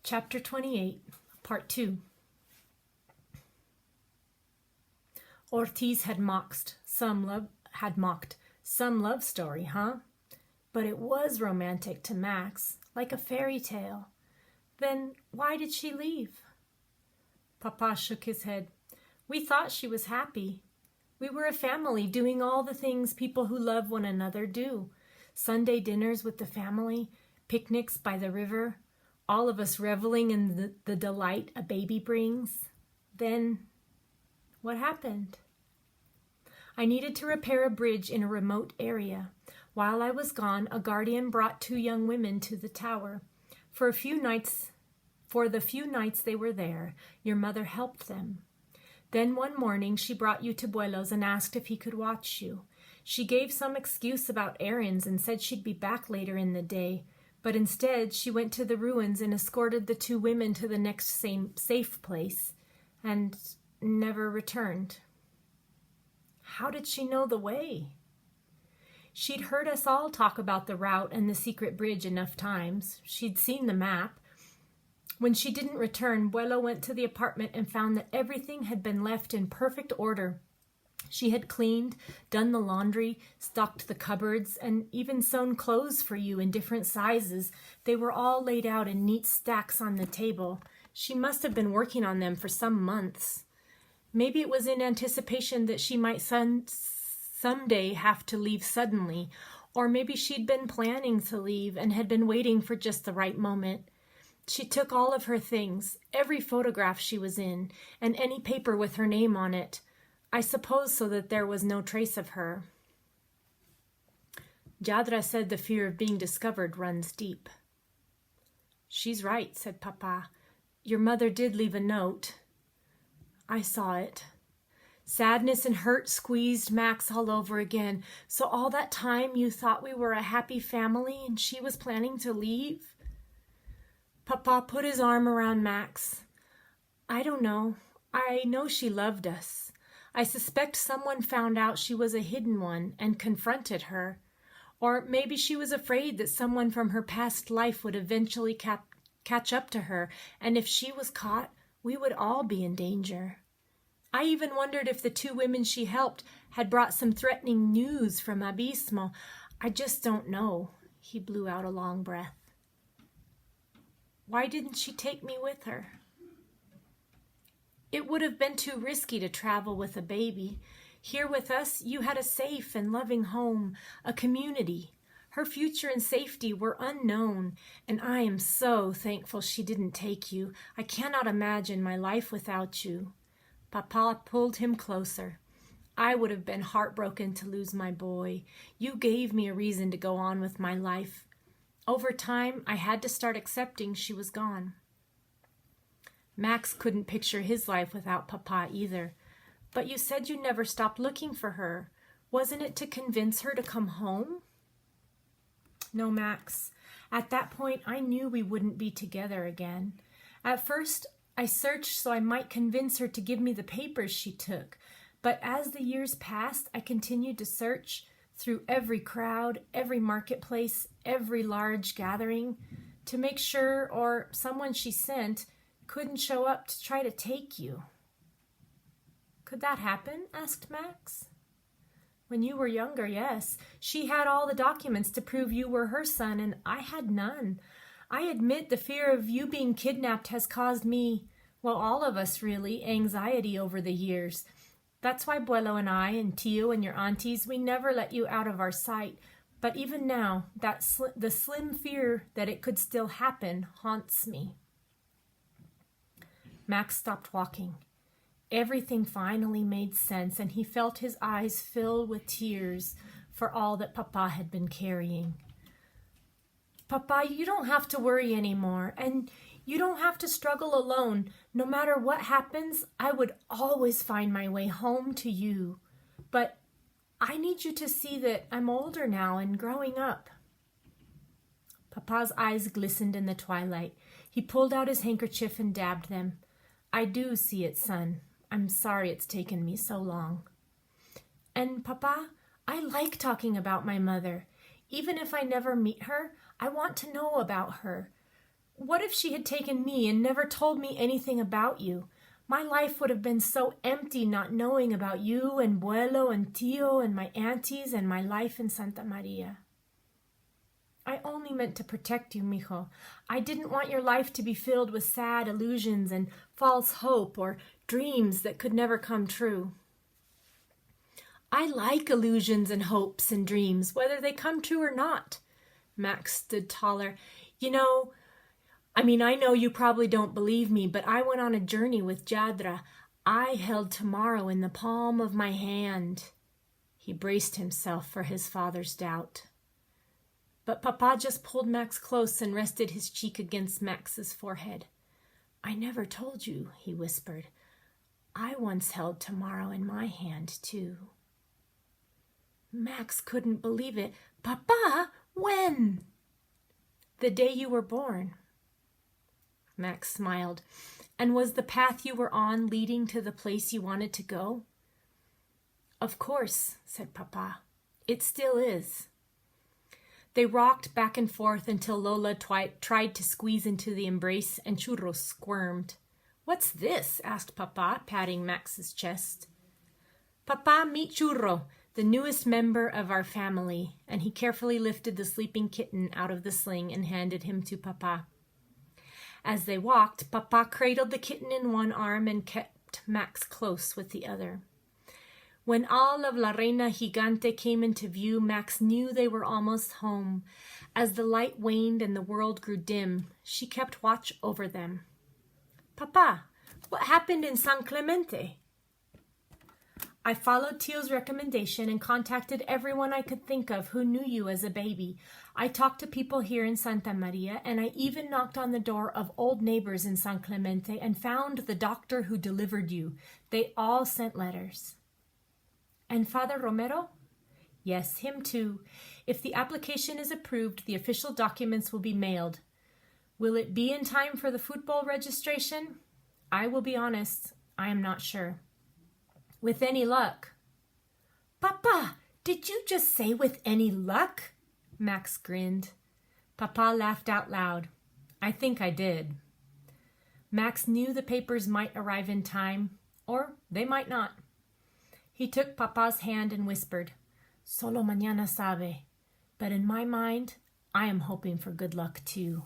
Chapter 28, Part 2. Ortiz had mocked some love story, huh? But it was romantic to Max, like a fairy tale. Then why did she leave? Papa shook his head. We thought she was happy. We were a family doing all the things people who love one another do. Sunday dinners with the family, picnics by the river, all of us reveling in the delight a baby brings. Then, what happened? I needed to repair a bridge in a remote area. While I was gone, a guardian brought 2 young women to the tower. For the few nights they were there, your mother helped them. Then one morning she brought you to Buelo's and asked if he could watch you. She gave some excuse about errands and said she'd be back later in the day, but instead she went to the ruins and escorted the 2 women to the next safe place, and never returned. How did she know the way? She'd heard us all talk about the route and the secret bridge enough times. She'd seen the map. When she didn't return, Buelo went to the apartment and found that everything had been left in perfect order. She had cleaned, done the laundry, stocked the cupboards, and even sewn clothes for you in different sizes. They were all laid out in neat stacks on the table. She must have been working on them for some months. Maybe it was in anticipation that she might someday have to leave suddenly, or maybe she'd been planning to leave and had been waiting for just the right moment. She took all of her things, every photograph she was in, and any paper with her name on it, I suppose so that there was no trace of her. Jadra said the fear of being discovered runs deep. She's right, said Papa. Your mother did leave a note. I saw it. Sadness and hurt squeezed Max all over again. So all that time you thought we were a happy family and she was planning to leave? Papa put his arm around Max. I don't know. I know she loved us. I suspect someone found out she was a hidden one and confronted her. Or maybe she was afraid that someone from her past life would eventually catch up to her, and if she was caught, we would all be in danger. I even wondered if the 2 women she helped had brought some threatening news from Abismo. I just don't know. He blew out a long breath. Why didn't she take me with her? It would have been too risky to travel with a baby. Here with us, you had a safe and loving home, a community. Her future and safety were unknown, and I am so thankful she didn't take you. I cannot imagine my life without you. Papa pulled him closer. I would have been heartbroken to lose my boy. You gave me a reason to go on with my life. Over time, I had to start accepting she was gone. Max couldn't picture his life without Papa either. But you said you never stopped looking for her. Wasn't it to convince her to come home? No, Max. At that point, I knew we wouldn't be together again. At first, I searched so I might convince her to give me the papers she took. But as the years passed, I continued to search through every crowd, every marketplace, every large gathering, to make sure or someone she sent couldn't show up to try to take you. Could that happen? Asked Max. When you were younger, yes. She had all the documents to prove you were her son, and I had none. I admit the fear of you being kidnapped has caused me, well, all of us really, anxiety over the years. That's why Buelo and I and Tio and your aunties, we never let you out of our sight. But even now, the slim fear that it could still happen haunts me. Max stopped walking. Everything finally made sense, and he felt his eyes fill with tears for all that Papa had been carrying. Papa, you don't have to worry anymore, and you don't have to struggle alone. No matter what happens, I would always find my way home to you. But I need you to see that I'm older now and growing up. Papa's eyes glistened in the twilight. He pulled out his handkerchief and dabbed them. I do see it, son. I'm sorry it's taken me so long. And Papa, I like talking about my mother. Even if I never meet her, I want to know about her. What if she had taken me and never told me anything about you? My life would have been so empty not knowing about you and Buelo and Tio and my aunties and my life in Santa Maria. I only meant to protect you, mijo. I didn't want your life to be filled with sad illusions and false hope or dreams that could never come true. I like illusions and hopes and dreams, whether they come true or not. Max stood taller. I know you probably don't believe me, but I went on a journey with Jadra. I held tomorrow in the palm of my hand. He braced himself for his father's doubt. But Papa just pulled Max close and rested his cheek against Max's forehead. I never told you, he whispered. I once held tomorrow in my hand, too. Max couldn't believe it. Papa, when? The day you were born. Max smiled. And was the path you were on leading to the place you wanted to go? Of course, said Papa. It still is. They rocked back and forth until Lola tried to squeeze into the embrace and Churro squirmed. What's this? Asked Papa, patting Max's chest. Papa, meet Churro, the newest member of our family, and he carefully lifted the sleeping kitten out of the sling and handed him to Papa. As they walked, Papa cradled the kitten in one arm and kept Max close with the other. When all of La Reina Gigante came into view, Max knew they were almost home. As the light waned and the world grew dim, she kept watch over them. Papa, what happened in San Clemente? I followed Tio's recommendation and contacted everyone I could think of who knew you as a baby. I talked to people here in Santa Maria, and I even knocked on the door of old neighbors in San Clemente and found the doctor who delivered you. They all sent letters. And Father Romero? Yes, him too. If the application is approved, the official documents will be mailed. Will it be in time for the football registration? I will be honest, I am not sure. With any luck. Papa, did you just say with any luck? Max grinned. Papa laughed out loud. I think I did. Max knew the papers might arrive in time, or they might not. He took Papa's hand and whispered, Solo mañana sabe. But in my mind, I am hoping for good luck too.